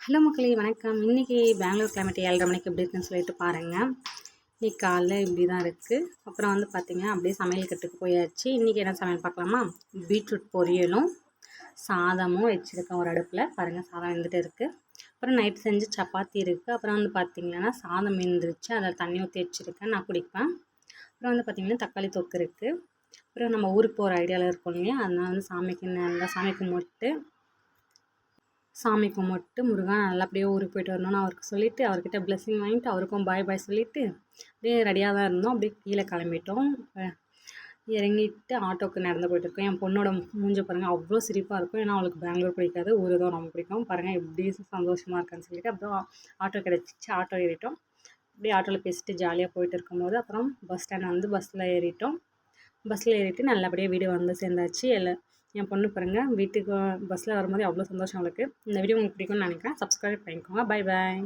Hello மக்களே வணக்கம். இன்றைக்கி பெங்களூர் கிளைமேட் 7:30 மணிக்கு எப்படி இருக்குன்னு சொல்லிட்டு பாருங்கள். இன்றைக்கி காலைல இப்படி தான் இருக்குது. அப்புறம் வந்து பார்த்திங்கன்னா அப்படியே சமையல் கட்டுக்கு போயாச்சு. இன்றைக்கி என்ன சமையல் பார்க்கலாமா? பீட்ரூட் பொரியலும் சாதமும் வச்சுருக்கேன் ஒரு அடுப்பில். பாருங்கள், சாதம் வெந்துட்டு இருக்குது. அப்புறம் நைட் செஞ்சு சப்பாத்தி இருக்குது. அப்புறம் வந்து பார்த்திங்கன்னா சாதம் வெந்துருச்சு, அதில் தண்ணி ஊற்றி வச்சுருக்கேன், நான் குடிப்பேன். அப்புறம் வந்து பார்த்திங்கன்னா தக்காளி தொக்கு இருக்குது. அப்புறம் நம்ம ஊருக்கு போகிற ஐடியாவில் இருக்கோம் இல்லையா, அதனால் வந்து சாமி கும்பிட்டு முருகா நல்லபடியே ஊருக்கு போயிட்டு வரணும்னு அவருக்கு சொல்லிவிட்டு, அவர்கிட்ட பிளெஸ்ஸிங் வாங்கிட்டு, அவருக்கும் பாய் பாய் சொல்லிவிட்டு அப்படியே ரெடியாக தான் இருந்தோம். அப்படியே கீழே கிளம்பிட்டோம். இறங்கிட்டு ஆட்டோவுக்கு நடந்து போயிட்டுருக்கோம். என் பொண்ணோட மூஞ்ச பாருங்கள், அவ்வளோ சிரிப்பாக இருக்கும். ஏன்னா அவளுக்கு பெங்களூர் பிடிக்காது, ஊர் தான் ரொம்ப பிடிக்கும். பாருங்கள் எப்படி சந்தோஷமாக இருக்கான்னு சொல்லிட்டு அப்புறம் ஆட்டோ கிடச்சிச்சு, ஆட்டோ ஏறிட்டோம். அப்படியே ஆட்டோவில் பேசிட்டு ஜாலியாக போயிட்டு இருக்கும்போது அப்புறம் பஸ் ஸ்டாண்ட் வந்து பஸ்ஸில் ஏறிட்டு நல்லபடியாக வீடு வந்து சேர்ந்தாச்சு. என் பொண்ணு பாருங்கள், வீட்டுக்கு பஸ்ஸில் வரும்போது அவ்வளோ சந்தோஷம் அவளுக்கு. இந்த வீடியோ உங்களுக்கு பிடிக்கும்னு நினைக்கிறேன். சப்ஸ்கிரைப் பண்ணிக்கோங்க. Bye bye.